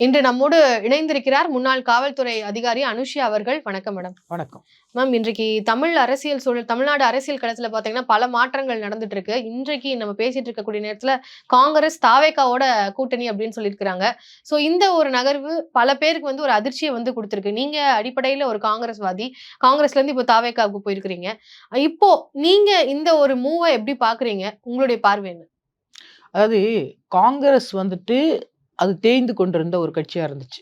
இன்று நம்மோடு இணைந்திருக்கிறார் முன்னாள் காவல்துறை அதிகாரி அனுஷியா அவர்கள். வணக்கம் மேடம். வணக்கம் மேம். இன்றைக்கு தமிழ் அரசியல் சூழல், தமிழ்நாடு அரசியல் களத்துல பாத்தீங்கன்னா பல மாற்றங்கள் நடந்துட்டு இருக்கு. இன்றைக்கு நம்ம பேசிட்டு இருக்கக்கூடிய நேரத்துல காங்கிரஸ் தாவேகாவோட கூட்டணி அப்படின்னு சொல்லியிருக்கிறாங்க. சோ இந்த ஒரு நகர்வு பல பேருக்கு ஒரு அதிர்ச்சியை கொடுத்திருக்கு. நீங்க அடிப்படையில ஒரு காங்கிரஸ்வாதி, காங்கிரஸ்ல இருந்து இப்போ தாவேகாவுக்கு போயிருக்கிறீங்க. இப்போ நீங்க இந்த ஒரு மூவை எப்படி பாக்குறீங்க? உங்களுடைய பார்வை என்ன? அதாவது காங்கிரஸ் அது தேய்ந்து கொண்டிருந்த ஒரு கட்சியா இருந்துச்சு.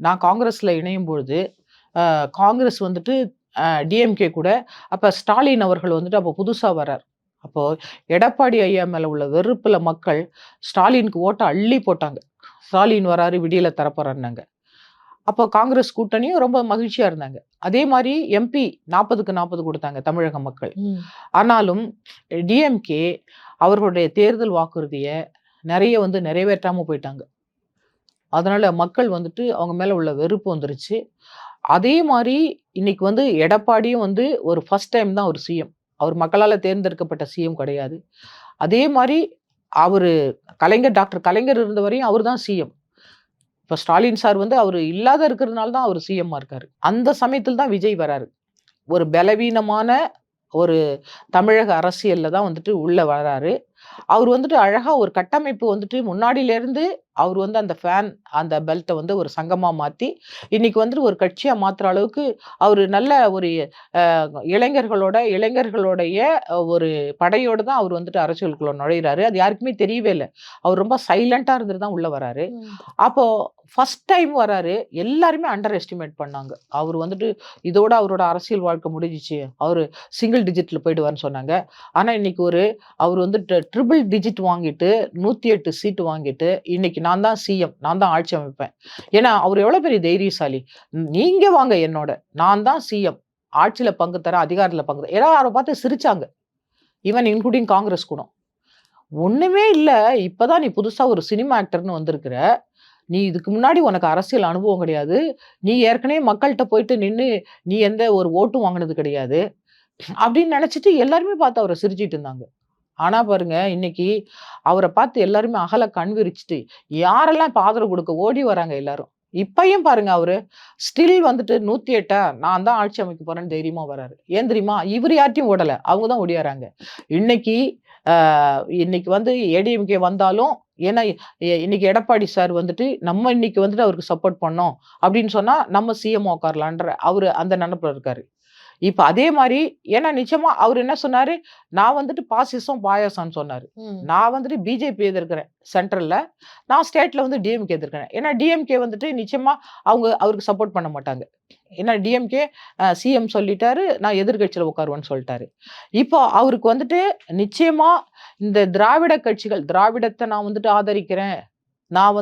நான் காங்கிரஸ்ல இணையும் பொழுது காங்கிரஸ் டிஎம்கே கூட அப்ப ஸ்டாலின் அவர்கள் அப்ப புதுசா வரார். அப்போ எடப்பாடி ஐயா மேல உள்ள வெறுப்புல மக்கள் ஸ்டாலினுக்கு ஓட்ட அள்ளி போட்டாங்க. ஸ்டாலின் வராரு, விடியல தரப்போறாருன்னாங்க. அப்போ காங்கிரஸ் கூட்டணியும் ரொம்ப மகிழ்ச்சியா இருந்தாங்க. அதே மாதிரி எம்பி 40க்கு 40 கொடுத்தாங்க தமிழக மக்கள். ஆனாலும் டிஎம்கே அவர்களுடைய தேர்தல் வாக்குறுதிய நிறைய நிறைவேற்றாம போயிட்டாங்க. அதனால மக்கள் அவங்க மேல உள்ள வெறுப்பு வந்துருச்சு. அதே மாதிரி இன்னைக்கு எடப்பாடியும் ஒரு ஃபர்ஸ்ட் டைம் தான் ஒரு சிஎம். அவர் மக்களால தேர்ந்தெடுக்கப்பட்ட சிஎம் கிடையாது. அதே மாதிரி அவரு டாக்டர் கலைஞர் இருந்த வரையும் அவர் தான் சிஎம். இப்ப ஸ்டாலின் சார் அவரு இல்லாத இருக்கிறதுனால தான் அவர் சிஎம்மா இருக்காரு. அந்த சமயத்தில் தான் விஜய் வராரு. ஒரு பலவீனமான ஒரு தமிழக அரசியல்ல தான் உள்ள வராரு. அவர் அழகா ஒரு கட்டமைப்பு முன்னாடியிலேருந்து அவர் அந்த ஃபேன் அந்த பெல்ட்டை ஒரு சங்கமா மாத்தி இன்னைக்கு ஒரு கட்சியா மாத்துற அளவுக்கு அவரு நல்ல ஒரு இளைஞர்களுடைய ஒரு படையோட தான் அவர் அரசியலுக்குள்ள நுழையிறாரு. அது யாருக்குமே தெரியவே இல்லை. அவர் ரொம்ப சைலண்டா இருந்துட்டு தான் உள்ள வராரு. அப்போ ஃபர்ஸ்ட் டைம் வராரு. எல்லாருமே அண்டர் எஸ்டிமேட் பண்ணாங்க. அவர் இதோட அவரோட அரசியல் வாழ்க்கை முடிஞ்சிச்சு, அவரு சிங்கிள் டிஜிட்ல போயிடுவார்னு சொன்னாங்க. ஆனா இன்னைக்கு அவர் ட்ரிபிள் டிஜிட் வாங்கிட்டு 108 சீட்டு வாங்கிட்டு இன்னைக்கு நான் தான் சிஎம், நான் தான் ஆட்சி அமைப்பேன். ஏன்னா அவர் எவ்வளவு பெரிய தைரியசாலி. நீங்க வாங்க என்னோட, நான் தான் சிஎம், ஆட்சியில பங்கு தரேன், அதிகாரத்துல பங்கு தரேன். ஏன்னா அவரை பார்த்து சிரிச்சாங்க. ஈவன் இன்க்ளூடிங் காங்கிரஸ் கூட. ஒண்ணுமே இல்ல, இப்பதான் நீ புதுசா ஒரு சினிமா ஆக்டர்னு வந்திருக்கிற, நீ இதுக்கு முன்னாடி உனக்கு அரசியல் அனுபவம் கிடையாது, நீ ஏற்கனவே மக்கள்கிட்ட போயிட்டு நின்று நீ எந்த ஒரு ஓட்டும் வாங்கினது கிடையாது அப்படின்னு நினைச்சிட்டு எல்லாருமே பார்த்து அவரை சிரிச்சிட்டு இருந்தாங்க. ஆனா பாருங்க, இன்னைக்கு அவரை பார்த்து எல்லாருமே அகல கண் விரிச்சிட்டு யாரெல்லாம் இப்ப ஆதரவு கொடுக்க ஓடி வராங்க எல்லாரும். இப்பயும் பாருங்க, அவரு ஸ்டில் 108 நான் தான் ஆட்சி அமைக்க போறேன்னு தைரியமா வராரு. ஏன் தெரியுமா? இவர் யார்ட்டையும் ஓடல, அவங்க தான் ஓடியாராங்க. இன்னைக்கு இன்னைக்கு ஏடிஎம்கே வந்தாலும், ஏன்னா இன்னைக்கு எடப்பாடி சார் நம்ம இன்னைக்கு அவருக்கு சப்போர்ட் பண்ணோம் அப்படின்னு சொன்னா நம்ம சிஎம் உட்காரலான்ற அவரு அந்த நினைப்புல இருக்காரு. இப்ப அதே மாதிரி, ஏன்னா நிச்சயமா அவர் என்ன சொன்னாரு, நான் பாசிசம் பாயாசம்னு சொன்னாரு. நான் பிஜேபி எதிர்க்கிறேன் சென்ட்ரல்ல, நான் ஸ்டேட்ல டிஎம்கே எதிர்க்கிறேன். ஏன்னா டிஎம்கே நிச்சயமா அவருக்கு சப்போர்ட் பண்ண மாட்டாங்க. ஏன்னா டிஎம்கே சிஎம் சொல்லிட்டாரு, நான் எதிர்கட்சியில உட்காருவேன்னு சொல்லிட்டாரு. இப்போ அவருக்கு நிச்சயமா இந்த திராவிட கட்சிகள், திராவிடத்தை நான் ஆதரிக்கிறேன், நான்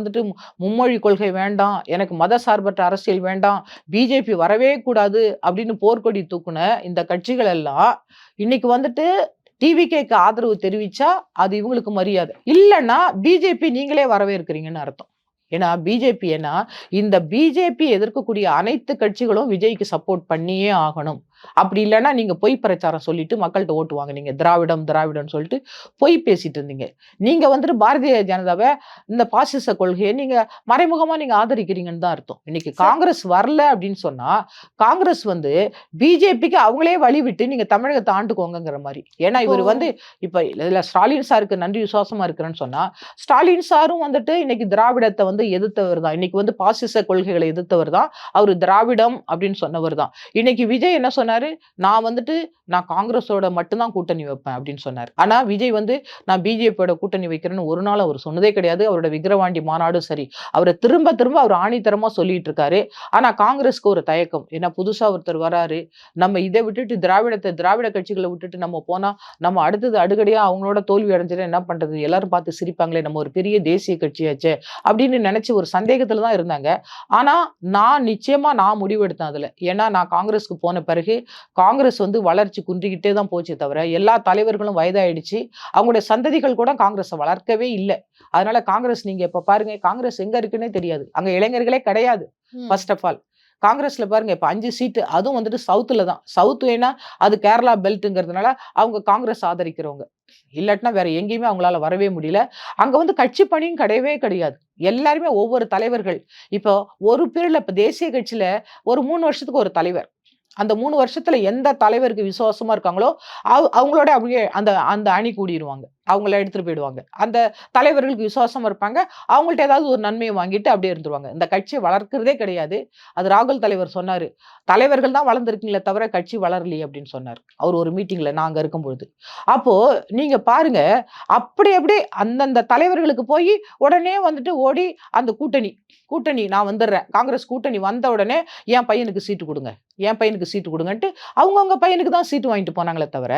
மும்மொழி கொள்கை வேண்டாம், எனக்கு மத சார்பற்ற அரசியல் வேண்டாம், பிஜேபி வரவே கூடாது அப்படின்னு போர்க்கொடி தூக்குன இந்த கட்சிகள் எல்லாம் இன்னைக்கு டிவிகேக்கு ஆதரவு தெரிவிச்சா அது இவங்களுக்கு மரியாதை. இல்லைன்னா பிஜேபி நீங்களே வரவேற்கிறீங்கன்னு அர்த்தம். ஏன்னா இந்த பிஜேபி எதிர்க்கக்கூடிய அனைத்து கட்சிகளும் விஜய்க்கு சப்போர்ட் பண்ணியே ஆகணும். அப்படி இல்லைன்னா நீங்க பொய் பிரச்சாரம் சொல்லிட்டு மக்கள்கிட்ட ஓட்டுவாங்க. நீங்க திராவிடம் சொல்லிட்டு பொய் பேசிட்டு இருந்தீங்க. நீங்க பாரதிய ஜனதாவை இந்த பாசிச கொள்கையை நீங்க மறைமுகமா நீங்க ஆதரிக்கிறீங்கன்னு தான் அர்த்தம். இன்னைக்கு காங்கிரஸ் வரல அப்படின்னு சொன்னா காங்கிரஸ் பிஜேபிக்கு அவங்களே வழி விட்டு நீங்க தமிழகத்தை ஆண்டுக்கோங்கிற மாதிரி. ஏன்னா இவர் இப்ப இதுல ஸ்டாலின் சாருக்கு நன்றி விசுவாசமா இருக்கிறேன்னு சொன்னா, ஸ்டாலின் சாரும் இன்னைக்கு திராவிடத்தை எதிர்த்தவர் தான். இன்னைக்கு பாசிச கொள்கைகளை எதிர்த்தவர் தான். அவரு திராவிடம் அப்படின்னு சொன்னவர் தான். இன்னைக்கு விஜய் என்ன சொன்னாரு, நான் காங்கிரஸோட மட்டும்தான் கூட்டணி வைப்பேன் அப்படின்னு சொன்னாரு. ஆனா விஜய் நான் பிஜேபியோட கூட்டணி வைக்கிறேன்னு ஒரு நாள் அவர் சொன்னதே கிடையாது. அவரோட விக்கிரவாண்டி மாநாடும் சரி, அவரை திரும்ப அவர் ஆணித்தரமா சொல்லிட்டு இருக்காரு. ஆனா காங்கிரஸ்க்கு ஒரு தயக்கம். ஏன்னா புதுசா ஒருத்தர் வராரு, நம்ம இதை விட்டுட்டு திராவிட கட்சிகளை விட்டுட்டு நம்ம போனா நம்ம அடுத்தது அடுக்கடியா அவங்களோட தோல்வி அடைஞ்சிட என்ன பண்றது, எல்லாரும் பார்த்து சிரிப்பாங்களே, நம்ம ஒரு பெரிய தேசிய கட்சியாச்சே அப்படின்னு நினைச்சு ஒரு சந்தேகத்துல தான் இருந்தாங்க. ஆனா நான் நிச்சயமா முடிவெடுத்தேன் அதுல. ஏன்னா நான் காங்கிரஸ்க்கு போன பிறகு காங்கிரஸ் வளர்ச்சி குன்றிக்கிட்டே தான் போச்சே தவிர, எல்லா தலைவர்களும் வயதாயிடுச்சு, அவங்களுடைய சந்ததிகள் கூட காங்கிரஸை வளர்க்கவே இல்லை. அதனால காங்கிரஸ் நீங்க இப்ப பாருங்க, காங்கிரஸ் எங்க இருக்குன்னே தெரியாது. அங்க இளைஞர்களே கிடையாது. ஃபர்ஸ்ட் ஆஃப் ஆல் காங்கிரஸ்ல பாருங்க இப்ப 5 சீட்டு, அதுவும் வந்துட்டு சவுத்துல தான். சவுத் ஏன்னா அது கேரளா பெல்ட்ங்கிறதுனால அவங்க காங்கிரஸ் ஆதரிக்கிறவங்க. இல்லாட்டினா வேற எங்கேயுமே அவங்களால வரவே முடியல. அங்க வந்து கட்சி பணியும் கிடையவே கிடையாது. எல்லாருமே ஒவ்வொரு தலைவர்கள். இப்போ ஒரு பீரியட்ல இப்ப தேசிய கட்சியில ஒரு 3 வருஷத்துக்கு ஒரு தலைவர். அந்த 3 வருஷத்துல எந்த தலைவருக்கு விசுவாசமா இருக்காங்களோ, அவங்களோட அப்படியே அந்த அந்த அணி கூடிருவாங்க. அவங்கள எடுத்துட்டு போயிடுவாங்க. அந்த தலைவர்களுக்கு விசுவாசமா இருப்பாங்க. அவங்கள்ட்ட ஏதாவது ஒரு நன்மைய வாங்கிட்டு அப்படியே இருந்துருவாங்க. இந்த கட்சிய வளர்க்கிறதே கிடையாது. அது ராகுல் தலைவர் சொன்னாரு. தலைவர்கள் தான் வளர்ந்திருக்கீங்களே தவிர கட்சி வளரலையே அப்படின்னு சொன்னாரு. அவர் ஒரு மீட்டிங்ல நான் அங்க இருக்கும்பொழுது. அப்போ நீங்க பாருங்க, அப்படி அந்தந்த தலைவர்களுக்கு போய் உடனே வந்துட்டு ஓடி அந்த கூட்டணி நான் வந்துடுறேன். காங்கிரஸ் கூட்டணி வந்த உடனே என் பையனுக்கு சீட்டு குடுங்க. என் பையனுக்கு சீட்டு குடுங்கன்ட்டு அவங்கவங்க பையனுக்கு தான் சீட்டு வாங்கிட்டு போனாங்களே தவிர,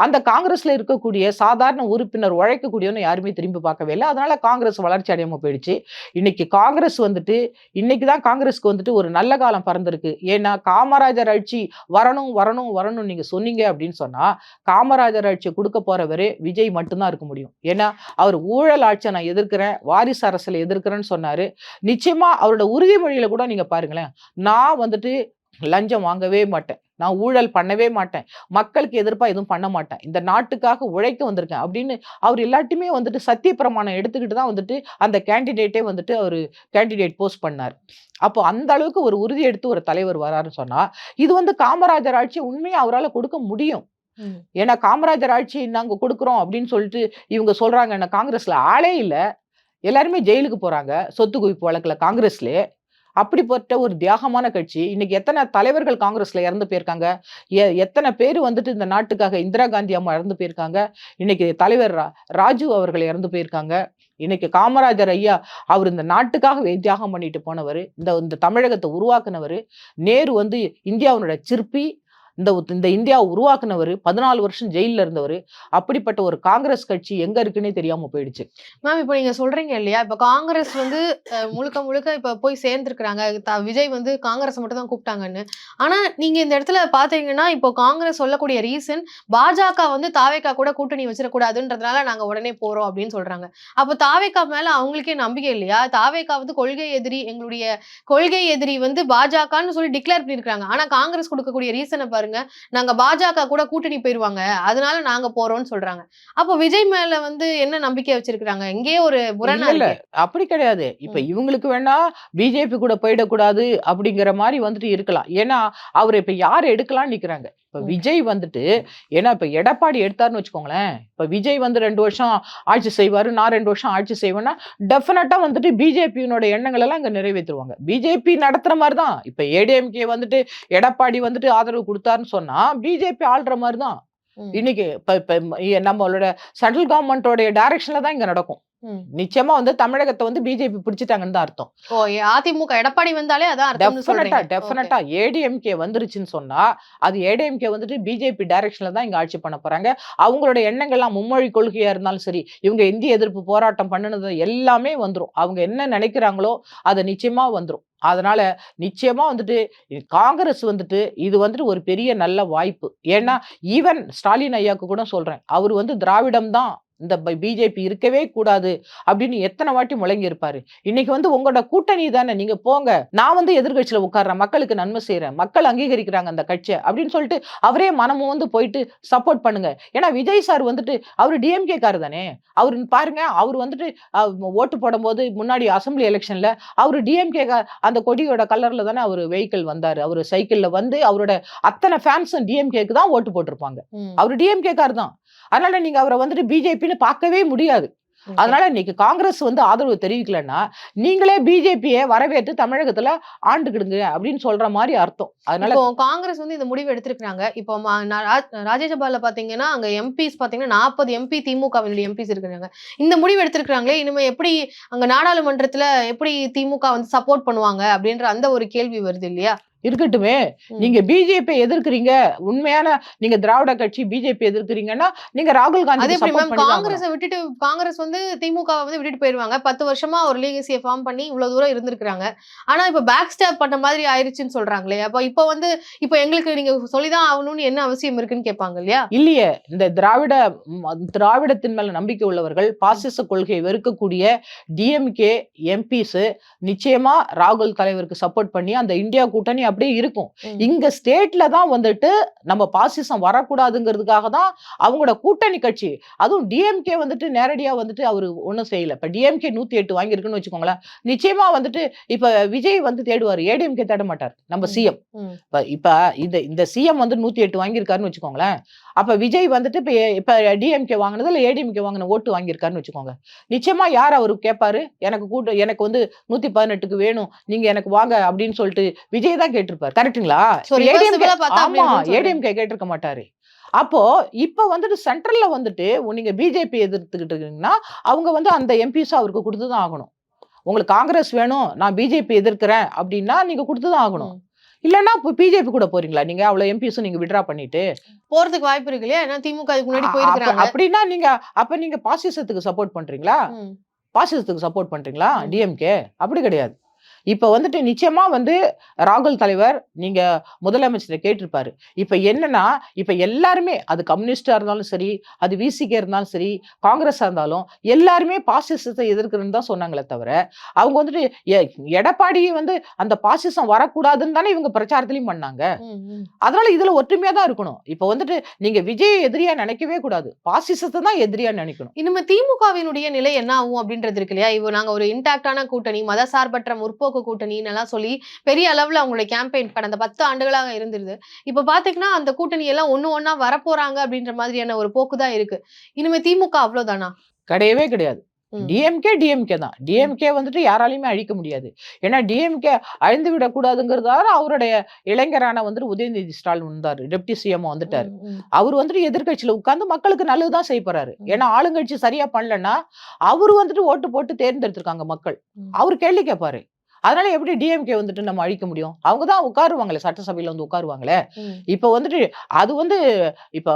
அந்த காங்கிரஸ்ல இருக்கக்கூடிய சாதாரண உறுப்பினர் உழைக்கக்கூடியவன யாருமே திரும்பி பார்க்கவே இல்ல. அதனால காங்கிரஸ் வளர்ச்சி அடையாம போயிடுச்சு. இன்னைக்கு காங்கிரஸ் வந்துட்டு இன்னைக்கு தான் காங்கிரஸ்க்கு வந்துட்டு ஒரு நல்ல காலம் பிறந்திருக்கு. ஏன்னா காமராஜர் ஆட்சி வரணும் நீங்க சொன்னீங்க அப்படின்னு சொன்னா, காமராஜர் ஆட்சிய குடுக்க போறவரு விஜய் மட்டும் தான் இருக்க முடியும். ஏன்னா அவர் ஊழல் ஆட்சிய நான் எதிர்க்கிறேன், வாரிசு அரசியல எதிர்க்கிறேன்னு சொன்னாரு. நிச்சயமா அவரோட உறுதிமொழியில கூட நீங்க பாருங்களேன், நான் வந்துட்டு லஞ்சம் வாங்கவே மாட்டேன். நான் ஊழல் பண்ணவே மாட்டேன். மக்களுக்கு எதிர்ப்பா எதுவும் பண்ண மாட்டேன். இந்த நாட்டுக்காக உழைக்க வந்திருக்கேன் அப்படின்னு அவர் எல்லாத்தையுமே வந்துட்டு சத்திய பிரமாணம் எடுத்துக்கிட்டு தான் வந்துட்டு அந்த கேண்டிடேட்டே வந்துட்டு அவரு கேண்டிடேட் போஸ்ட் பண்ணாரு. அப்போ அந்த அளவுக்கு ஒரு உறுதி எடுத்து ஒரு தலைவர் வராருன்னு சொன்னா, இது வந்து காமராஜர் ஆட்சி உண்மையா அவரால கொடுக்க முடியும். ம். ஏன்னா காமராஜர் ஆட்சி நாங்க கொடுக்குறோம் அப்படின்னு சொல்லிட்டு இவங்க சொல்றாங்க. ஏன்னா காங்கிரஸ்ல ஆளே இல்ல. எல்லாருமே ஜெயிலுக்கு போறாங்க. சொத்து குவிப்பு வழக்குல காங்கிரஸ்லயே. அப்படிப்பட்ட ஒரு தியாகமான கட்சி. இன்னைக்கு எத்தன தலைவர்கள் காங்கிரஸ்ல இறந்து போயிருக்காங்க. எத்தன பேரு வந்துட்டு இந்த நாட்டுக்காக இந்திரா காந்தி அம்மா இறந்து போயிருக்காங்க. இன்னைக்கு தலைவர் ராஜு அவர்கள் இறந்து போயிருக்காங்க. இன்னைக்கு காமராஜர் ஐயா அவர் இந்த நாட்டுக்காக தியாகம் பண்ணிட்டு போனவரு. இந்த தமிழகத்த உருவாக்குனவரு. நேரு வந்து இந்தியாவினுடைய சிற்பி. இந்த இந்தியாவை உருவாக்குனவரு. 14 வருஷம் ஜெயில்ல இருந்தவரு. அப்படிப்பட்ட ஒரு காங்கிரஸ் கட்சி எங்க இருக்குன்னே தெரியாம போயிடுச்சு. மேம் இப்போ நீங்க சொல்றீங்க இல்லையா? இப்ப காங்கிரஸ் வந்து முழுக்க முழுக்க இப்ப போய் சேர்ந்திருக்கிறாங்க. விஜய் வந்து காங்கிரஸ மட்டும் தான் கூப்பிட்டாங்கன்னு. ஆனா நீங்க இந்த இடத்துல பார்த்தீங்கன்னா, இப்போ காங்கிரஸ் சொல்லக்கூடிய ரீசன் பாஜக வந்து தாவேகா கூட கூட்டணி வச்சிடக்கூடாதுன்றதுனால நாங்க உடனே போறோம் அப்படின்னு சொல்றாங்க. அப்ப தாவேகா மேல அவங்களுக்கே நம்பிக்கை இல்லையா? தாவேகா வந்து கொள்கை எதிரி, எங்களுடைய கொள்கை எதிரி வந்து பாஜகன்னு சொல்லி டிக்ளேர் பண்ணியிருக்காங்க. ஆனா காங்கிரஸ் கொடுக்கக்கூடிய ரீசன பாருங்க. நாங்க பாஜக கூட கூட்டணி போயிருவாங்க. அதனால நாங்க போறோம்னு சொல்றாங்க. அப்போ விஜய் மேல வந்து என்ன நம்பிக்கை வச்சிருக்காங்க? இங்கேயே ஒரு முரணா இல்ல. இருக்கே. அப்படி கிடையாது. இப்ப ம். இவங்களுக்கு வேணா பிஜேபி கூட போயிடக்கூடாது அப்படிங்கிற மாரி வந்துட்டு இருக்கலாம். ஏன்னா, அவர இப்ப யார் எடுக்கலாம்னு நிக்கிறாங்க. இப்ப ம். விஜய் வந்துட்டு ஏன்னா இப்ப எடப்பாடி எடுத்தாருன்னு வச்சுக்கோங்களேன். இப்ப விஜய் வந்து 2 வருஷம் ஆட்சி செய்வாரு. நான் 2 வருஷம் ஆட்சி செய்வேன்னா, டெஃபினட்டா வந்துட்டு பிஜேபியினோட எண்ணங்கள் எல்லாம் இங்க நிறைவேத்துருவாங்க. பிஜேபி நடத்துற மாரி தான். இப்ப ஏடிஎம்கே வந்துட்டு எடப்பாடி வந்துட்டு ஆதரவு குடுத்தாருன்னு சொன்னா, பிஜேபி ஆள்ற மாரி தான். ம். இன்னைக்கு இப்ப இப்ப நம்மளோட சென்ட்ரல் கவர்ன்மென்ட்டோட டைரக்ஷன்ல தான் இங்க நடக்கும். ம். நிச்சயமா வந்து தமிழகத்த வந்து பிஜேபி பிடிச்சுட்டாங்கன்னு தான் அர்த்தம். ஓ! அதிமுக எடப்பாடி வந்தாலே அதான் அர்த்தம்னு சொல்றீங்க. ஓகே. டெஃபினட்டா ஏடிஎம்கே வந்துருச்சுன்னு சொன்னா, அது ஏடிஎம்கே வந்துட்டு பிஜேபி டைரக்ஷன்ல தான் இங்க ஆட்சி பண்ண போறாங்க. அவங்களோட எண்ணங்கள்லாம் மும்மொழி கொள்கையா இருந்தாலும் சரி, இவங்க இந்திய எதிர்ப்பு போராட்டம் பண்ணுனது எல்லாமே வந்துரும். அவங்க என்ன நினைக்கிறாங்களோ, அது நிச்சயமா வந்துரும். அதனால நிச்சயமா வந்துட்டு காங்கிரஸ் வந்துட்டு இது வந்துட்டு ஒரு பெரிய நல்ல வாய்ப்பு. ஏன்னா, ஈவன் ஸ்டாலின் ஐயாக்கு கூட சொல்றேன். அவரு வந்து திராவிடம் தான். இந்த பிஜேபி இருக்கவே கூடாது அப்படின்னு எத்தனை வாட்டி முழங்கி இருப்பாரு. இன்னைக்கு வந்து உங்களோட கூட்டணி தானே நீங்க போங்க. நான் வந்து எதிர்க்கட்சியில உட்கார்றேன். மக்களுக்கு நன்மை செய்றேன். மக்கள் அங்கீகரிக்கிறாங்க அந்த கட்சிய அப்படின்னு சொல்லிட்டு அவரே மனமும் வந்து போயிட்டு சப்போர்ட் பண்ணுங்க. ஏன்னா விஜய் சார் வந்துட்டு அவரு டிஎம்கே காரு தானே. அவரு பாருங்க அவரு வந்துட்டு ஓட்டு போடும்போது முன்னாடி அசெம்பிளி எலெக்ஷன்ல அவரு டிஎம்கே அந்த கொடியோட கலர்ல தானே அவரு வெஹிக்கிள் வந்தாரு. அவரு சைக்கிள்ல வந்து அவரோட அத்தனை ஃபேன்ஸும் டிஎம்கேக்கு தான் ஓட்டு போட்டிருப்பாங்க. ம். அவரு டிஎம்கே கார் தான். அதனால நீங்க அவர வந்துட்டு பிஜேபின்னு பார்க்கவே முடியாது. ஓகே. அதனால இன்னைக்கு காங்கிரஸ் வந்து ஆதரவு தெரிவிக்கலன்னா, நீங்களே பிஜேபிய வரவேற்று தமிழகத்துல ஆண்டுக்கிடுங்க அப்படின்னு சொல்ற மாரி அர்த்தம். அதனால இப்போ காங்கிரஸ் வந்து இந்த முடிவு எடுத்திருக்காங்க. இப்போ ராஜ்யசபால பாத்தீங்கன்னா, அங்க எம்பிஸ் பாத்தீங்கன்னா 40 எம்பி திமுகவினுடைய எம்பிஸ் இருக்கிறாங்க. இந்த முடிவு எடுத்திருக்காங்களே, இனிமே எப்படி அங்க நாடாளுமன்றத்துல எப்படி திமுக வந்து சப்போர்ட் பண்ணுவாங்க அப்படின்ற அந்த ஒரு கேள்வி வருது இல்லையா? இருக்கட்டுமே. ம். நீங்க பிஜேபி எதிர்க்கிறீங்க, உண்மையான நீங்க திராவிட கட்சி பிஜேபி எதிர்க்கிறீங்கன்னா நீங்க ராகுல் அது காந்திக்கு எப்படி சப்போர்ட் மேம்? பண்ணி தான் ஆகணும். காங்கிரஸ விட்டுட்டு காங்கிரஸ் வந்து திமுகவ வந்து விட்டுட்டு போயிருவாங்க. 10 வருஷமா ஒரு லீகசிய ஃபார்ம் பண்ணி இவ்வளவு தூரம் இருந்திருக்காங்க. ஆனா இப்ப பேக் ஸ்டாப் பண்ண மாதிரி ஆயிருச்சுன்னு சொல்றாங்களே. அப்ப இப்ப வந்து இப்ப எங்களுக்கு நீங்க சொல்லி தான் ஆகணும்னு என்ன அவசியம் இருக்குன்னு கேட்பாங்க இல்லையா? இல்லையே. இந்த திராவிடத்தின் மேல நம்பிக்கை உள்ளவர்கள், பாசிச கொள்கையை வெறுக்கக்கூடிய டிஎம்கே எம்பிஸ் நிச்சயமா ராகுல் தலைவருக்கு சப்போர்ட் பண்ணி அந்த இந்தியா கூட்டணி அப்படியே இருக்கும். ம். இங்க ஸ்டேட்ல தான் வந்துட்டு நம்ம பாசிசம் வரக்கூடாதுங்கிறதுக்காக தான் அவங்களோட கூட்டணி கட்சி. அதுவும் டிஎம்கே வந்துட்டு நேரடியா வந்துட்டு அவரு ஒண்ணும் செய்யல. இப்ப டிஎம்கே 108 வாங்கியிருக்குன்னு வச்சுக்கோங்களேன். நிச்சயமா வந்துட்டு இப்ப விஜய் வந்து தேடுவாரு. ஏடிஎம்கே தேட மாட்டார். நம்ம ம். சிஎம். ம். இப்ப இந்த சிஎம் வந்து 108 வாங்கியிருக்காருன்னு வச்சுக்கோங்களேன். அப்ப விஜய் வந்துட்டு இப்ப டிஎம்கே வாங்குனது இல்ல ஏடிஎம்கே வாங்குன ஓட்டு வாங்கியிருக்காருன்னு வச்சுக்கோங்க. நிச்சயமா யார் அவரு கேட்பாரு? எனக்கு வந்து 118க்கு வேணும். நீங்க எனக்கு வாங்க அப்படின்னு சொல்லிட்டு விஜய் தான் கேட்டிருப்பாரு. கரெக்ட்டுங்களா? சோ ரிவர்சிபிளா பார்த்தா அப்படி ஆமா. இருக்கும்னு சொல்றீங்க. ஏடிஎம்கே கேட்டிருக்க மாட்டாரு. அப்போ இப்ப வந்துட்டு சென்ட்ரல்ல வந்துட்டு நீங்க பிஜேபி எதிர்த்துக்கிட்டு இருக்கீங்கன்னா, அவங்க வந்து அந்த எம்பிஸ் அவருக்கு குடுத்து தான் ஆகணும். உங்களுக்கு காங்கிரஸ் வேணும், நான் பிஜேபி எதிர்க்கிறேன் அப்படின்னா நீங்க குடுத்து தான் ஆகணும். ம். இல்லன்னா இப்ப பிஜேபி கூட போறீங்களா? நீங்க அவ்வளவு எம்பிஸும் நீங்க வித்ட்ரா பண்ணிட்டு. போறதுக்கு வாய்ப்பு இருக்கு இல்லையா? ஏன்னா திமுக இதுக்கு முன்னாடி அப்ப போயிருக்காங்க. அப்படின்னா நீங்க பாசிசத்துக்கு சப்போர்ட் பண்றீங்களா? ம். பாசிசத்துக்கு சப்போர்ட் பண்றீங்களா? ம். டிஎம்கே அப்படி கிடையாது. இப்ப வந்துட்டு நிச்சயமா வந்து ராகுல் தலைவர் நீங்க முதலமைச்சரை கேட்டிருப்பாரு. இப்ப என்னன்னா, இப்ப எல்லாருமே அது கம்யூனிஸ்டா இருந்தாலும் சரி, அது விசிகே இருந்தாலும் சரி, காங்கிரஸா இருந்தாலும் எல்லாருமே பாசிசத்தை எதிர்க்கிறேன்னு தான் சொன்னாங்களே தவிர, அவங்க வந்துட்டு எ எடப்பாடி வந்து அந்த பாசிசம் வரக்கூடாதுன்னு தானே இவங்க பிரச்சாரத்திலயும் பண்ணாங்க. ம். ம். அதனால இதுல ஒற்றுமையா தான் இருக்கணும். இப்ப வந்துட்டு நீங்க விஜய் எதிரியா நினைக்கவே கூடாது. பாசிசத்தை தான் எதிரியா நினைக்கணும். இனிமே திமுகவினுடைய நிலை என்ன ஆகும் அப்படின்றது இருக்கு இல்லையா? இப்போ நாங்க ஒரு இன்டாக்டான கூட்டணி, மதசார்பற்ற முற்போக்கு கூட்டணின்னு எல்லாம் சொல்லி பெரிய அளவுல அவங்களுடைய கேம்பெயின் கடந்த 10 ஆண்டுகளாக இருந்திருது. இப்ப பாத்தீங்கன்னா அந்த கூட்டணி எல்லாம் ஒண்ணா வரப்போறாங்க அப்படின்ற மாதிரியான ஒரு போக்கு தான் இருக்கு. இனிமே திமுக அவ்வளவுதானா? கிடையவே கிடையாது. ம். டிஎம்கே தான். டிஎம்கே வந்துட்டு யாராலையுமே அழிக்க முடியாது. ஏன்னா டிஎம்கே அழிந்து விடக்கூடாதுங்கிறதால அவருடைய இளைஞரான வந்துட்டு உதயநிதி ஸ்டாலின் வந்தாரு. டெப்டி சிஎம் வந்துட்டாரு. ம். ம். அவரு வந்துட்டு எதிர்க்கட்சியில உட்கார்ந்து மக்களுக்கு நல்லதுதான் செய்ய போறாரு. ம். ஏன்னா ஆளுங்கட்சி சரியா பண்ணலன்னா, அவரு வந்துட்டு ஓட்டு போட்டு தேர்ந்தெடுத்திருக்காங்க மக்கள். ம். அவரு கேள்வி கேட்பாரு. அதனால எப்படி டிஎம்கே வந்துட்டு நம்ம அழிக்க முடியும்? அவங்க தான் உட்காருவாங்களே, சட்டசபையில வந்து உட்காருவாங்களே. ம். இப்ப வந்துட்டு அது வந்து இப்ப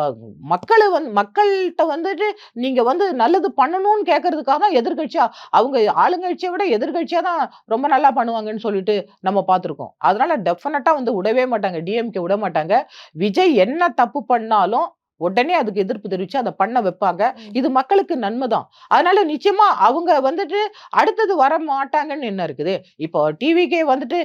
மக்கள்ட்ட வந்துட்டு நீங்க வந்து நல்லது பண்ணணும்னு கேட்கறதுக்காக தான் எதிர்க்கட்சியா அவங்க ஆளுங்கட்சியை விட எதிர்க்கட்சியா தான் ரொம்ப நல்லா பண்ணுவாங்கன்னு சொல்லிட்டு நம்ம பார்த்திருக்கோம். அதனால டெஃபினட்டா வந்து விடவே மாட்டாங்க. டிஎம்கே விட மாட்டாங்க. விஜய் என்ன தப்பு பண்ணாலும் உடனே அதுக்கு எதிர்ப்பு தெரிவிச்சு அதை பண்ண வைப்பாங்க. ம். இது மக்களுக்கு நன்மைதான். அதனால நிச்சயமா அவங்க வந்துட்டு அடுத்தது வர மாட்டாங்கன்னு என்ன இருக்குது? இப்போ டிவிக்கே வந்துட்டு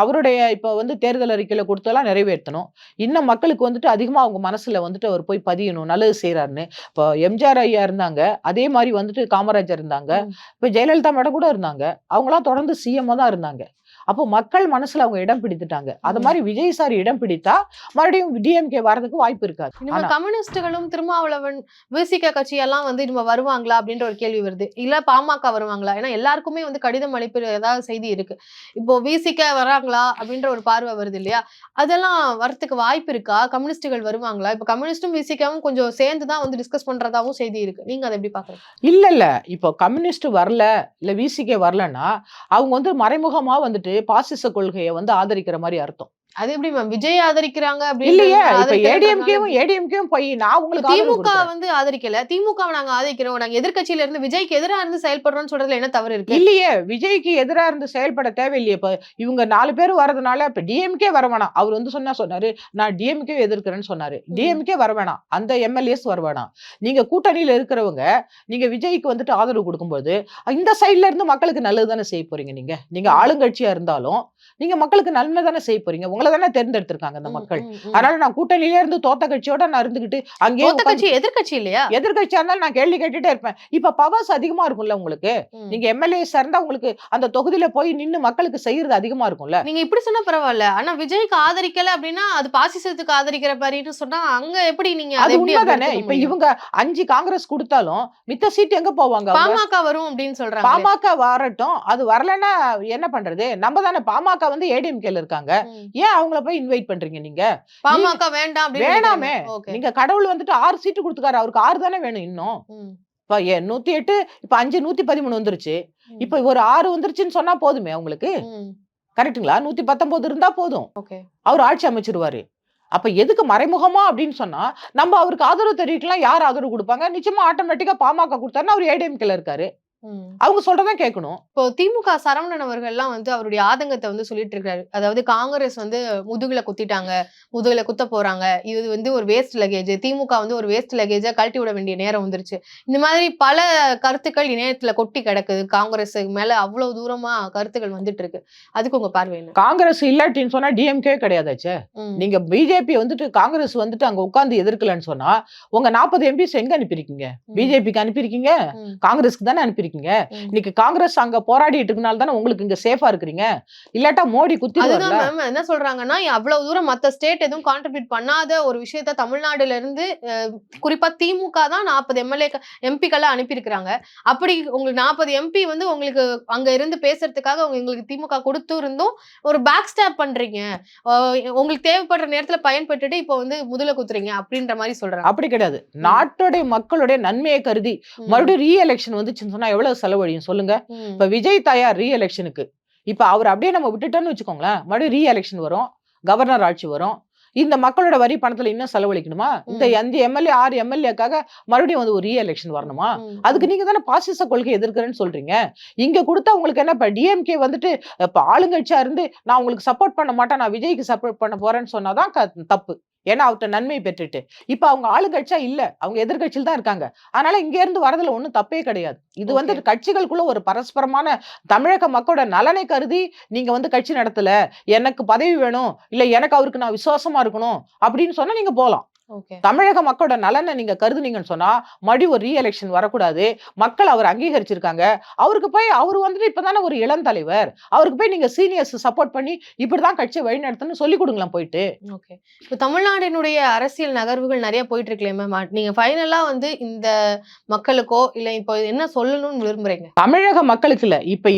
அவருடைய இப்ப வந்து தேர்தல் அறிக்கையில கொடுத்ததெல்லாம் நிறைவேற்றணும். இன்னும் மக்களுக்கு வந்துட்டு அதிகமா அவங்க மனசுல வந்துட்டு அவர் போய் பதியணும். நல்லது செய்றாருன்னு. இப்போ எம்ஜிஆர் ஐயா இருந்தாங்க. அதே மாரி வந்துட்டு காமராஜர் இருந்தாங்க. ம். இப்ப ஜெயலலிதா மேடம் கூட இருந்தாங்க. அவங்கலாம் தொடர்ந்து சிஎம்மா தான் இருந்தாங்க. அப்போ மக்கள் மனசுல அவங்க இடம் பிடித்துட்டாங்க. அது ம். மாரி விஜய் சார் இடம் பிடித்தா மறுபடியும் டிஎம்கே வரதுக்கு வாய்ப்பு இருக்காது. இனிமே ஆனா கம்யூனிஸ்டுகளும் திருமாவளவன் விசிக கட்சி எல்லாம் வந்து இனிமே வருவாங்களா அப்படின்ற ஒரு கேள்வி வருது. இல்ல பாமக வருவாங்களா? ஏன்னா எல்லாருக்குமே வந்து கடிதம் அளிப்பதா செய்தி இருக்கு. இப்போ விசிக வராங்களா அப்படின்ற ஒரு பார்வை வருது இல்லையா? அதெல்லாம் வரத்துக்கு வாய்ப்பு இருக்கா? கம்யூனிஸ்டுகள் வருவாங்களா? இப்ப கம்யூனிஸ்டும் விசிகவும் கொஞ்சம் சேர்ந்து தான் வந்து டிஸ்கஸ் பண்றதாவும் செய்தி இருக்கு. நீங்க அதை எப்படி பாக்குறீங்க? இல்ல. இப்போ கம்யூனிஸ்ட் வரல, இல்ல விசிகே வரலன்னா, அவங்க வந்து மறைமுகமா வந்துட்டு பாசிச கொள்கைய வந்து ஆதரிக்கிற மாரி அர்த்தம். அது எப்படி மேம்? விஜய் ஆதரிக்கிறாங்க இல்லையே! அப்படின்றதுனால இப்ப ஆதரிக்கிறேன்றதுனால ஏடிஎம்கேவும் போய் நான் உங்களுக்கு ஆதரவு திமுக குடுக்குறேன். வந்து ஆதரிக்கல. திமுகவ நாங்க ஆதரிக்கிறோம். நாங்க எதிர்க்கட்சியில இருந்து விஜய்க்கு எதிரா இருந்து செயல்படுறோம்னு சொல்றதுல என்ன தவறு இருக்கு? இல்லையே! விஜய்க்கு எதிரா இருந்து செயல்பட தேவையில்லையே. இப்ப இவங்க 4 பேர் வரதுனால இப்ப டிஎம்கே வர வேணாம். அவரு வந்து சொன்னாரு, நான் டிஎம்கே எதிர்க்கிறேன்னு சொன்னாரு. ம். டிஎம்கே வர வேணாம். அந்த எம்எல்ஏஸ் வர வேணாம். நீங்க கூட்டணியில இருக்கிறவங்க, நீங்க விஜய்க்கு வந்துட்டு ஆதரவு குடுக்கும்போது, இந்த சைடுல இருந்து மக்களுக்கு நல்லது தானே செய்ய போறீங்க நீங்க. நீங்க ம். ஆளுங்கட்சியா இருந்தாலும், நீங்க மக்களுக்கு நன்மை தானே செய்ய போறீங்க. உங்கள தானே தேர்ந்தெடுத்திருக்காங்க அந்த ம். மக்கள். ம். ம். அதனால நான் கூட்டணியிலே இருந்து தோத்த கட்சியோட நான் இருந்துகிட்டு, அங்கேயே தோத்த உட்கார்ந்து கட்சி எதிர்க்கட்சி இல்லையா? எதிர்க்கட்சியா இருந்தாலும் நான் கேள்வி கேட்டுட்டே இருப்பேன். இப்ப பவர்ஸ் அதிகமா இருக்கும்ல உங்களுக்கு. ம். நீங்க எம்எல்ஏஸா இருந்தா உங்களுக்கு அந்த தொகுதியில போய் நின்னு மக்களுக்கு செய்யறது அதிகமா இருக்கும்ல. நீங்க இப்படி சொன்னா பரவால்ல. ஆனா விஜய்க்கு ஆதரிக்கல அப்படின்னா, அது பாசிசத்துக்கு ஆதரிக்கிற மாரின்னு சொன்னா, அங்க எப்படி நீங்க அத அது எப்படி அப்படி உண்மைதானே. எடுத்துக்க இப்ப முடியும்? இவங்க 5 காங்கிரஸ் குடுத்தாலும், மித்த சீட் எங்க போவாங்க அவங்க? பாமக வரும் அப்படின்னு சொல்றாங்களே. பாமக வரட்டும். அது வரலன்னா என்ன பண்றது? நம்ம தானே பாமக வந்து ஏடிஎம்கேல இருக்காங்க. ம். ஏன் அவங்கள போய் இன்வைட் பண்றீங்க நீங்க? பாமக வேண்டாம் அப்படின்னு வேணாமே. நினைக்கிறீங்க. ஓகே. நீங்க கடவுள் வந்துட்டு 6 சீட்டு குடுத்துருக்காரு. அவருக்கு 6 தானே வேணும் இன்னும். ம். இப்ப 108 இப்ப 5 113 வந்துருச்சு. ம். இப்ப ஒரு 6 வந்துருச்சுன்னு சொன்னா போதுமே அவங்களுக்கு. ம். கரெக்ட்டுங்களா? 119 இருந்தா போதும். ஓகே. அவர் ஆட்சி அமைச்சிருவாரு. அப்ப எதுக்கு மறைமுகமா அப்படின்னு சொன்னா, நம்ம அவருக்கு ஆதரவு தெரிவிக்கலாம். யார் ஆதரவு குடுப்பாங்க? நிச்சயமா ஆட்டோமேட்டிக்கா பாமக குடுத்தாருன்னா, அவர் ஏடிஎம்கேல இருக்காரு. ம். அவங்க சொல்றதான் கேட்கணும். இப்போ திமுக சரவணன் அவர்கள்லாம் வந்து அவருடைய ஆதங்கத்தை வந்து சொல்லிட்டு இருக்காரு. அதாவது காங்கிரஸ் வந்து முதுகுல குத்திட்டாங்க, முதுகுல குத்த போறாங்க. இது வந்து ஒரு வேஸ்ட் லக்கேஜ். திமுக வந்து ஒரு வேஸ்ட் லக்கேஜா கழட்டி விட வேண்டிய நேரம் வந்துருச்சு. இந்த மாதிரி பல கருத்துக்கள் இணையத்துல கொட்டி கிடக்குது. காங்கிரஸ் மேல அவ்வளவு தூரமா கருத்துக்கள் வந்துட்டு இருக்கு. அதுக்கு உங்க பார்வை என்ன? காங்கிரஸ் இல்லாட்டின்னு சொன்னா டிஎம்கே கிடையாதாச்சே. ம். நீங்க பிஜேபி வந்துட்டு காங்கிரஸ் வந்துட்டு அங்க உட்கார்ந்து எதிர்க்கலன்னு சொன்னா, உங்க 40 எம்பிஸ் எங்க அனுப்பியிருக்கீங்க? பிஜேபிக்கு அனுப்பியிருக்கீங்க, ம். காங்கிரஸ்க்கு தானே அனுப்பியிருக்கீங்க. ம். இன்னைக்கு காங்கிரஸ் அங்க போராடிட்டு இருக்கனால தானே உங்களுக்கு இங்க சேஃபா இருக்கிறீங்க. இல்லாட்டா மோடி அதுதான் குத்திடுவார்ல. மேம் என்ன சொல்றாங்கன்னா, அவ்வளவு தூரம் மத்த ஸ்டேட் எதுவும் கான்ட்ரிபியூட் பண்ணாத ஒரு விஷயத்த தமிழ்நாடுல இருந்து குறிப்பா திமுக தான் 40 எம்பிக்கள அனுப்பியிருக்கிறாங்க. அப்படி உங்களுக்கு 40 எம்பி வந்து உங்களுக்கு அங்க இருந்து பேசுறதுக்காக உங்களுக்கு திமுக கொடுத்து இருந்தும் ஒரு பேக் ஸ்டாப் பண்றீங்க. உங்களுக்கு தேவைப்படுற நேரத்துல பயன்பட்டுட்டு இப்போ வந்து முதல குத்துறீங்க அப்படின்ற மாதிரி சொல்றாங்க. அப்படி கிடையாது. நாட்டுடைய மக்களுடைய நன்மையை கருதி மறுபடியும் ரீ எலெக்ஷன் வந்துச்சுன்னு சொன்னா எவ்வளவு செலவழியும் சொல்லுங்க. ம். இப்ப விஜய் தயார் ரீ எலெக்ஷனுக்கு. இப்ப அவர் அப்படியே நம்ம விட்டுட்டோம்னு வச்சுக்கோங்களேன், மறுபடியும் ரீ எலெக்ஷன் வரும், கவர்னர் ஆட்சி வரும். இந்த மக்களோட வரி பணத்துல இன்னும் செலவழிக்கணுமா? இந்த 5 எம்எல்ஏ 6 எம்எல்ஏக்காக மறுபடியும் வந்து ஒரு ரீ எலெக்ஷன் வரணுமா? ம். அதுக்கு நீங்க தானே பாசிச கொள்கை எதிர்க்கிறேன்னு சொல்றீங்க. இங்க கொடுத்தா உங்களுக்கு என்ன, இப்ப டிஎம்கே வந்துட்டு இப்ப ஆளுங்கட்சியா இருந்து நான் உங்களுக்கு சப்போர்ட் பண்ண மாட்டேன், நான் விஜய்க்கு சப்போர்ட் பண்ண போறேன்னு சொன்னாதான் தப்பு. ஏன்னா அவர்ட்ட நன்மை பெற்றுட்டு இப்ப அவங்க ஆளுங்கட்சியா இல்ல, அவங்க எதிர்கட்சியில் தான் இருக்காங்க. அதனால இங்க இருந்து வரதுல ஒண்ணும் தப்பே கிடையாது. இது வந்து Okay. கட்சிகளுக்குள்ள ஒரு பரஸ்பரமான தமிழக மக்களோட நலனை கருதி நீங்க வந்து கட்சி நடத்தல, எனக்கு பதவி வேணும், இல்ல எனக்கு அவருக்கு நான் விசுவாசமா இருக்கணும் அப்படின்னு சொன்னா நீங்க போலாம். ஓகே. தமிழக மக்களோட நலனை நீங்க கருதுனீங்கன்னு சொன்னா மறுபடியும் ஒரு ரீ எலெக்ஷன் வரக்கூடாது. மக்கள் அவர் அங்கீகரிச்சிருக்காங்க. அவருக்கு போய் அவர் வந்துட்டு இப்பதானே ஒரு இளம் தலைவர், அவருக்கு போய் நீங்க சீனியர்ஸ் சப்போர்ட் பண்ணி இப்படிதான் கட்சியை வழிநடத்தணும்னு சொல்லி கொடுங்களேன் போயிட்டு. ஓகே. இப்போ தமிழ்நாட்டினுடைய அரசியல் நகர்வுகள் நிறைய போயிட்டு இருக்கலே மேம். நீங்க ஃபைனலா வந்து இந்த மக்களுக்கோ இல்ல இப்போ என்ன சொல்லணும்னு விரும்புறீங்க? தமிழக மக்களுக்கு இல்ல, இப்ப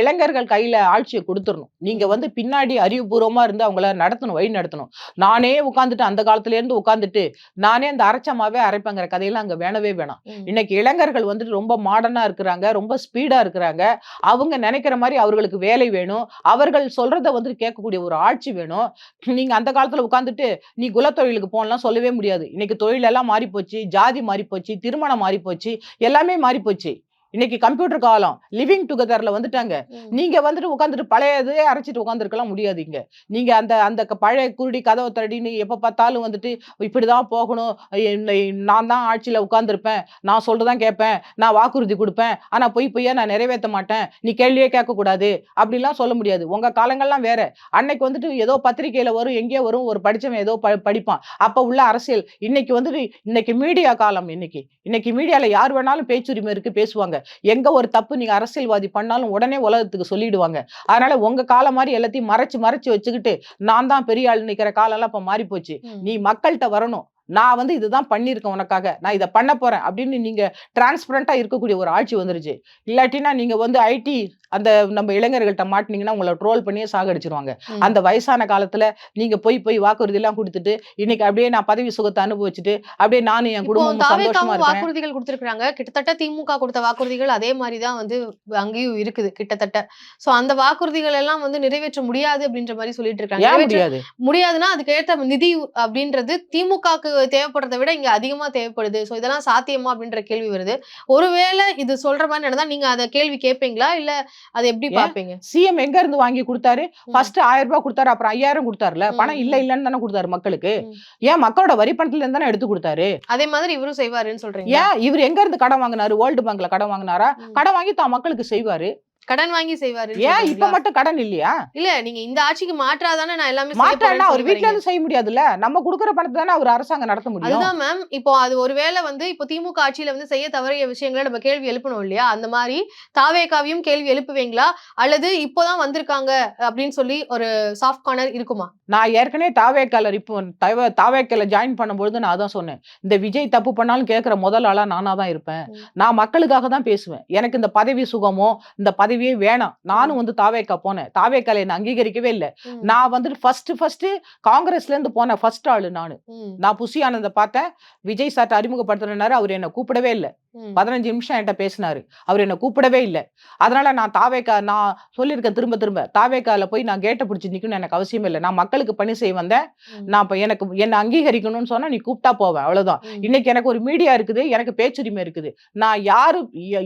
இளைஞர்கள் கையில ஆட்சியை கொடுத்துடணும். நீங்க வந்து பின்னாடி அறிவுபூர்வமா இருந்து அவங்கள நடத்தணும், வழி நடத்தணும். நானே உட்கார்ந்துட்டு அந்த காலத்துல இருந்து உட்கார்ந்துட்டு நானே அந்த அரைச்சமாவே அரைப்பங்கிற கதையெல்லாம் அங்க வேணவே வேணாம். இன்னைக்கு இளைஞர்கள் வந்துட்டு ரொம்ப மாடர்னா இருக்கிறாங்க, ரொம்ப ஸ்பீடா இருக்கிறாங்க. அவங்க நினைக்கிற மாதிரி அவர்களுக்கு வேலை வேணும், அவர்கள் சொல்றத வந்து கேட்கக்கூடிய ஒரு ஆட்சி வேணும். நீங்க அந்த காலத்துல உட்கார்ந்துட்டு நீ குலத்தொழிலுக்கு போகலாம் சொல்லவே முடியாது. இன்னைக்கு தொழில் எல்லாம் மாறி போச்சு, ஜாதி மாறி போச்சு, திருமணம் மாறி போச்சு, எல்லாமே மாறி போச்சு. இன்னைக்கு கம்ப்யூட்டர் காலம், லிவிங் டுகெதர்ல வந்துட்டாங்க. நீங்க வந்துட்டு உட்காந்துட்டு பழையதே அரைச்சிட்டு உட்காந்துருக்கலாம் முடியாது. இங்க நீங்க அந்த அந்த பழைய குருடி கதவை தடின்னு எப்ப பார்த்தாலும் வந்துட்டு இப்படிதான் போகணும், நான் தான் ஆட்சியில உட்கார்ந்துருப்பேன், நான் சொல்றதான் கேட்பேன், நான் வாக்குறுதி கொடுப்பேன், ஆனா பொய்யா நான் நிறைவேற்ற மாட்டேன், நீ கேள்வியே கேட்க கூடாது அப்படிலாம் சொல்ல முடியாது. உங்க காலங்கள்லாம் வேற. அன்னைக்கு வந்துட்டு ஏதோ பத்திரிகையில வரும், எங்கேயோ வரும், ஒரு படிச்சவன் ஏதோ படிப்பான், அப்ப உள்ள அரசியல். இன்னைக்கு வந்துட்டு இன்னைக்கு மீடியா காலம். இன்னைக்கு மீடியால யார் வேணாலும் பேச்சுரிமை இருக்கு, பேசுவாங்க. எங்க ஒரு தப்பு நீங்க அரசியல்வாதி பண்ணாலும் உடனே உலகத்துக்கு சொல்லிடுவாங்க. அதனால உங்க காலம் மாதிரி எல்லாத்தையும் மறைச்சு வச்சுக்கிட்டு நான் தான் பெரிய ஆள் நிக்கிற காலம் எல்லாம் இப்ப மாறி போச்சு. நீ மக்கள்கிட்ட வரணும், நான் வந்து இதுதான் பண்ணியிருக்கேன் உனக்காக, நான் இதை பண்ண போறேன் அப்படின்னு நீங்க டிரான்ஸ்பரண்டா இருக்கக்கூடிய ஒரு ஆட்சி வந்துருச்சு. இல்லாட்டினா நீங்க வந்து ஐடி அந்த நம்ம இளைஞர்கள்ட்ட மாட்டினீங்கன்னா உங்களை ட்ரோல் பண்ணியே சாகடிச்சிருவாங்க. அந்த வயசான காலத்துல நீங்க போய் வாக்குறுதி எல்லாம் கொடுத்துட்டு இன்னைக்கு அப்படியே நான் பதவி சுகத்தை அனுபவிச்சுட்டு அப்படியே நானும் என் குடும்பமும் சந்தோஷமா இருக்கேன். வாக்குறுதிகள் கொடுத்திருக்காங்க. கிட்டத்தட்ட திமுக கொடுத்த வாக்குறுதிகள் அதே மாதிரிதான் வந்து அங்கேயும் இருக்குது கிட்டத்தட்ட. சோ அந்த வாக்குறுதிகள் எல்லாம் வந்து நிறைவேற்ற முடியாது அப்படின்ற மாதிரி சொல்லிட்டு இருக்காங்க. முடியாதுன்னா அதுக்கு ஏற்ற நிதி அப்படின்றது திமுகக்கு தேவைப்படுறதை விட இங்க அதிகமா தேவைப்படுது. சோ இதெல்லாம் சாத்தியமா அப்படின்ற கேள்வி வருது. ஒருவேளை இது சொல்ற மாதிரி நடந்தா நீங்க அத கேள்வி கேட்பீங்களா, இல்ல அது எப்படி பாப்பீங்க? சிஎம் எங்க இருந்து வாங்கி கொடுத்தாரு? ஃபர்ஸ்ட் 1000 ரூபாய் கொடுத்தாரு, அப்புறம் 5000 கொடுத்தாருல. பணம் இல்லன்னு தானே கொடுத்தாரு மக்களுக்கு. ஏன் மக்களோட வரி பணத்துல இருந்து தானே எடுத்து கொடுத்தாரு. அதே மாதிரி இவரும் செய்வாருன்னு சொல்றீங்க. ஏன் இவர் எங்க இருந்து கடன் வாங்கினாரு? வேர்ல்டு பேங்க்ல கடன் வாங்கினாரா? கடன் வாங்கி தான் மக்களுக்கு செய்வாரு. கடன் வாங்கி செய்வாரு. ஏன் இப்ப மட்டும் கடன் இல்லையா? இல்ல நீங்க இந்த ஆட்சிக்கு மாற்றாதானே நான் எல்லாமே மாற்றானா அவர் வீட்ல இருந்து செய்ய முடியாதுல்ல. நம்ம குடுக்குற பணத்தை தானே அவர் அரசாங்கம் நடத்த முடியும். அதுதான் மேம். இப்போ அது ஒருவேளை வந்து இப்போ திமுக ஆட்சியில வந்து செய்ய தவறிய விஷயங்களை நம்ம கேள்வி எழுப்பணும் இல்லையா? அந்த மாதிரி தாவேகாவையும் கேள்வி எழுப்புவீங்களா, அல்லது இப்போதான் வந்திருக்காங்க அப்படின்னு சொல்லி ஒரு சாஃப்ட் கார்னர் இருக்குமா? நான் ஏற்கனவே தாவேக்கால ஜாயின் பண்ணும்போது நான் அதான் சொன்னேன், இந்த விஜய் தப்பு பண்ணாலும் கேட்கிற முதல் ஆளா நானா தான் இருப்பேன். நான் மக்களுக்காக தான் பேசுவேன். எனக்கு இந்த பதவி சுகமோ இந்த பதவி பதவியே வேணாம். நானும் வந்து தாவேக்கா போனேன். தாவேக்கால என்ன அங்கீகரிக்கவே இல்ல. ம். நான் வந்துட்டு ஃபர்ஸ்ட் காங்கிரஸ்ல இருந்து போன ஃபர்ஸ்ட் ஆளு நானு. ம். நான் புசி ஆனந்த பார்த்தேன். விஜய் சார்ட்ட அறிமுகப்படுத்துறேன்னாரு. அவரு என்ன கூப்பிடவே இல்ல. ம். 15 நிமிஷம் என்கிட்ட பேசினாரு. அவர் என்ன கூப்பிடவே இல்ல. அதனால நான் சொல்லியிருக்கேன் திரும்ப. தாவேக்கால போய் நான் கேட்ட பிடிச்சு நிக்கணும்னு எனக்கு அவசியம் இல்ல. நான் மக்களுக்கு பணி செய்ய வந்தேன். ம். நான் இப்ப என்ன அங்கீகரிக்கணும்னு சொன்னா நீ கூப்பிட்டா போவேன். அவ்வளவுதான். ம். இன்னைக்கு எனக்கு ஒரு மீடியா இருக்குது. எனக்கு பேச்சுரிமை இருக்குது. நான்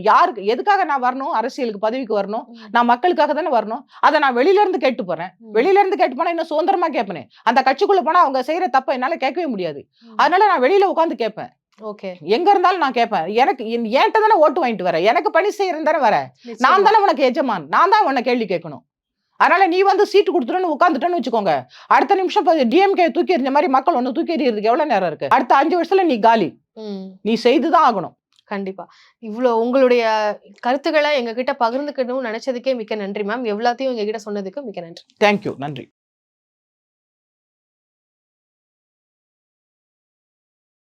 யாருக்கு எதுக்காக நான் வரணும்? அரசியலுக்கு பதவிக்கு வரணும். ம். நான் மக்களுக்காக தானே வரணும். அத நான் வெளியில இருந்து கேட்டு போறேன். ம். வெளியில இருந்து கேட்டு போனா இன்னும் சுதந்திரமா கேட்பேனே. அந்த கட்சிக்குள்ள போனா அவங்க செய்யற தப்ப என்னால கேட்கவே முடியாது. ம். அதனால நான் வெளியில உட்கார்ந்து கேட்பேன். ஓகே. எங்க இருந்தாலும் நான் கேட்பேன். எனக்கு என்கிட்ட தானே ஓட்டு வாங்கிட்டு வர. எனக்கு பணி செய்யறேன் தானே வர. நான் நிச்சயமா. தானே உனக்கு எஜமான். நான் தான் உன்னை கேள்வி கேட்கணும். அதனால நீ வந்து சீட்டு கொடுத்துட்டு உட்காந்துட்டேன்னு வச்சுக்கோங்க. அடுத்த நிமிஷம் டிஎம்கே தூக்கி எறிஞ்ச மாதிரி மக்கள் ஒண்ணு தூக்கி எறியறதுக்கு எவ்வளவு நேரம் இருக்கு? அடுத்த 5 வருஷத்துல நீ காலி. ம். நீ செய்துதான் ஆகணும். கண்டிப்பா. இவ்ளோ உங்களுடைய கருத்துக்கள எங்ககிட்ட பகிர்ந்துக்கணும்னு நினைச்சதுக்கே மிக்க நன்றி மேம். எவ்வளத்தையும் எங்ககிட்ட சொன்னதுக்கு மிக்க நன்றி. தேங்க்யூ. நன்றி.